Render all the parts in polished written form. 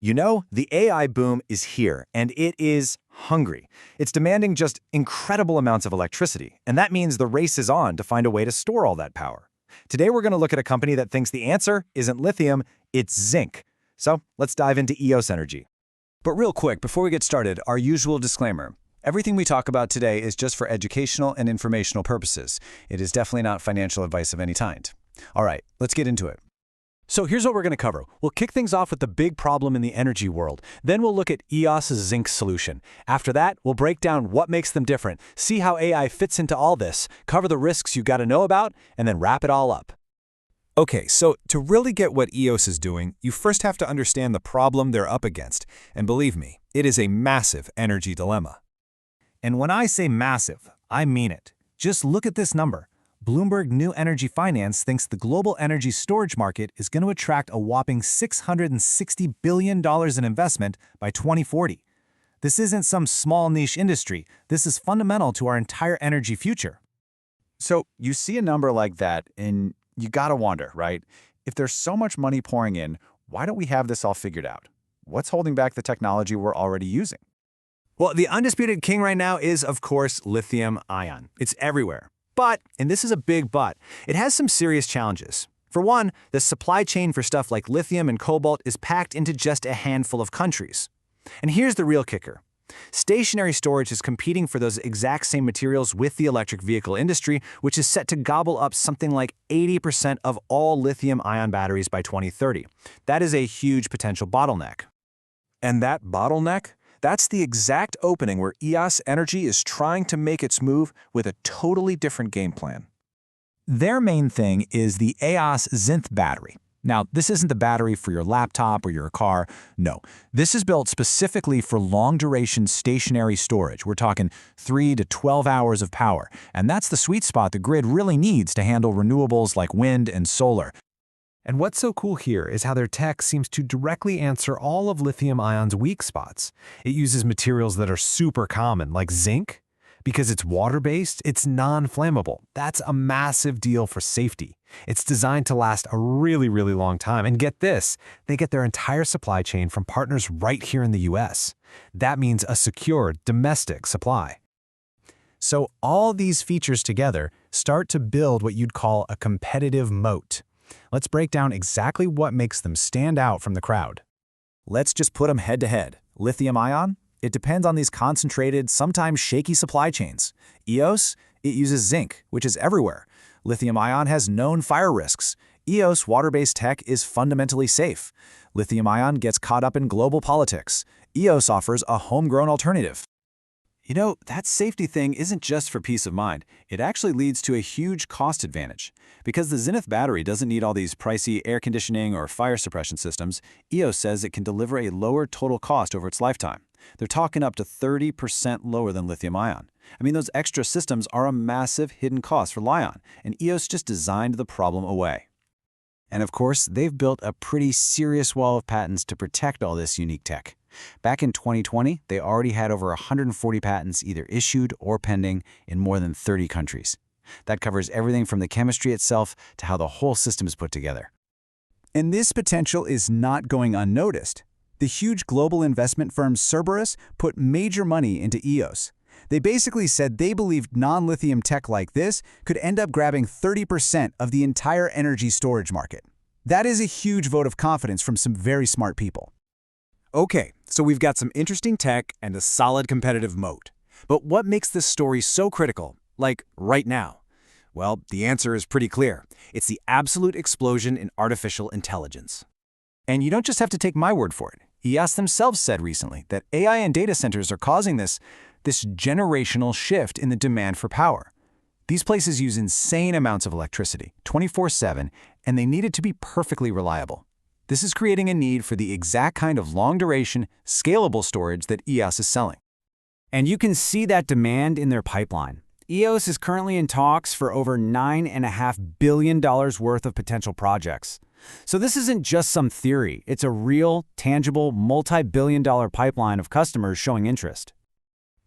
You know, the AI boom is here, and it is hungry. It's demanding just incredible amounts of electricity, and that means the race is on to find a way to store all that power. Today, we're going to look at a company that thinks the answer isn't lithium, it's zinc. So let's dive into EOS Energy. But real quick, before we get started, our usual disclaimer. Everything we talk about today is just for educational and informational purposes. It is definitely not financial advice of any kind. All right, let's get into it. So here's what we're going to cover. We'll kick things off with the big problem in the energy world. Then we'll look at EOS's zinc solution. After that, we'll break down what makes them different, see how AI fits into all this, cover the risks you got to know about, and then wrap it all up. Okay, so to really get what EOS is doing, you first have to understand the problem they're up against. And believe me, it is a massive energy dilemma. And when I say massive, I mean it. Just look at this number. Bloomberg New Energy Finance thinks the global energy storage market is going to attract a whopping $660 billion in investment by 2040. This isn't some small niche industry. This is fundamental to our entire energy future. So you see a number like that, and you gotta wonder, right? If there's so much money pouring in, why don't we have this all figured out? What's holding back the technology we're already using? Well, the undisputed king right now is, of course, lithium ion. It's everywhere. But, and this is a big but, it has some serious challenges. For one, the supply chain for stuff like lithium and cobalt is packed into just a handful of countries. And here's the real kicker. Stationary storage is competing for those exact same materials with the electric vehicle industry, which is set to gobble up something like 80% of all lithium-ion batteries by 2030. That is a huge potential bottleneck. And that bottleneck? That's the exact opening where EOS Energy is trying to make its move with a totally different game plan. Their main thing is the EOS Zinc battery. Now, this isn't the battery for your laptop or your car. No, this is built specifically for long-duration stationary storage. We're talking 3 to 12 hours of power, and that's the sweet spot the grid really needs to handle renewables like wind and solar. And what's so cool here is how their tech seems to directly answer all of lithium-ion's weak spots. It uses materials that are super common, like zinc. Because it's water-based, it's non-flammable. That's a massive deal for safety. It's designed to last a really, really long time. And get this, they get their entire supply chain from partners right here in the US. That means a secure, domestic supply. So all these features together start to build what you'd call a competitive moat. Let's break down exactly what makes them stand out from the crowd. Let's just put them head to head. Lithium ion? It depends on these concentrated, sometimes shaky supply chains. EOS? It uses zinc, which is everywhere. Lithium ion has known fire risks. EOS water-based tech is fundamentally safe. Lithium ion gets caught up in global politics. EOS offers a homegrown alternative. You know, that safety thing isn't just for peace of mind. It actually leads to a huge cost advantage. Because the Zenith battery doesn't need all these pricey air conditioning or fire suppression systems, EOS says it can deliver a lower total cost over its lifetime. They're talking up to 30% lower than lithium ion. I mean, those extra systems are a massive hidden cost for Li-ion, and EOS just designed the problem away. And of course, they've built a pretty serious wall of patents to protect all this unique tech. Back in 2020, they already had over 140 patents either issued or pending in more than 30 countries. That covers everything from the chemistry itself to how the whole system is put together. And this potential is not going unnoticed. The huge global investment firm Cerberus put major money into EOS. They basically said they believed non-lithium tech like this could end up grabbing 30% of the entire energy storage market. That is a huge vote of confidence from some very smart people. Okay, so we've got some interesting tech and a solid competitive moat. But what makes this story so critical, like right now? Well, the answer is pretty clear. It's the absolute explosion in artificial intelligence. And you don't just have to take my word for it. EOS themselves said recently that AI and data centers are causing this generational shift in the demand for power. These places use insane amounts of electricity, 24/7, and they need it to be perfectly reliable. This is creating a need for the exact kind of long-duration, scalable storage that EOS is selling. And you can see that demand in their pipeline. EOS is currently in talks for over $9.5 billion worth of potential projects. So this isn't just some theory. It's a real, tangible, multi-billion-dollar pipeline of customers showing interest.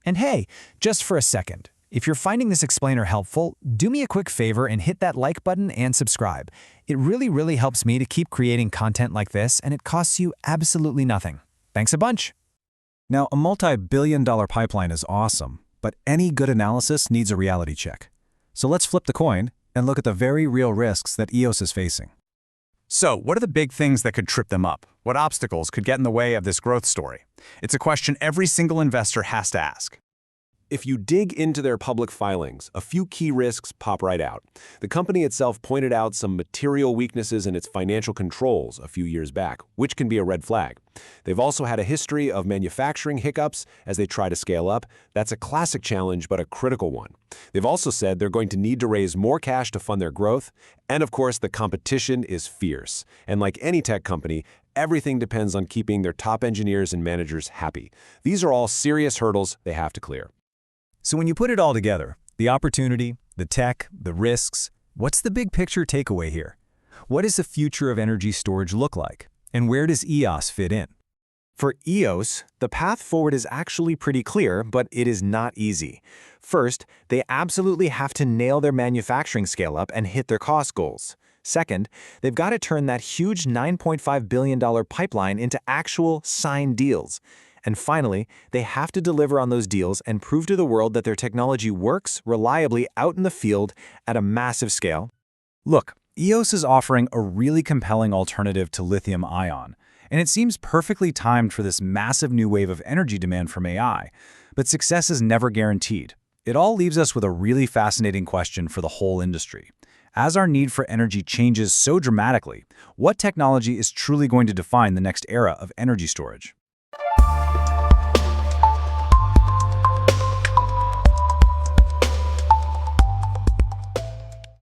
And hey, just for a second, If you're finding this explainer helpful, do me a quick favor and hit that like button and subscribe. It really helps me to keep creating content like this, and it costs you absolutely nothing. Thanks a bunch. Now, a multi-billion-dollar pipeline is awesome, but any good analysis needs a reality check. So let's flip the coin and look at the very real risks that Eos is facing. So, what are the big things that could trip them up? What obstacles could get in the way of this growth story? It's a question every single investor has to ask. If you dig into their public filings, a few key risks pop right out. The company itself pointed out some material weaknesses in its financial controls a few years back, which can be a red flag. They've also had a history of manufacturing hiccups as they try to scale up. That's a classic challenge, but a critical one. They've also said they're going to need to raise more cash to fund their growth. And of course, the competition is fierce. And like any tech company, everything depends on keeping their top engineers and managers happy. These are all serious hurdles they have to clear. So when you put it all together, the opportunity, the tech, the risks, what's the big picture takeaway here? What does the future of energy storage look like? And where does Eos fit in? For Eos, the path forward is actually pretty clear, but it is not easy. First, they absolutely have to nail their manufacturing scale-up and hit their cost goals. Second, they've got to turn that huge $9.5 billion pipeline into actual signed deals. And finally, they have to deliver on those deals and prove to the world that their technology works reliably out in the field at a massive scale. Look, Eos is offering a really compelling alternative to lithium-ion, and it seems perfectly timed for this massive new wave of energy demand from AI. But success is never guaranteed. It all leaves us with a really fascinating question for the whole industry. As our need for energy changes so dramatically, what technology is truly going to define the next era of energy storage?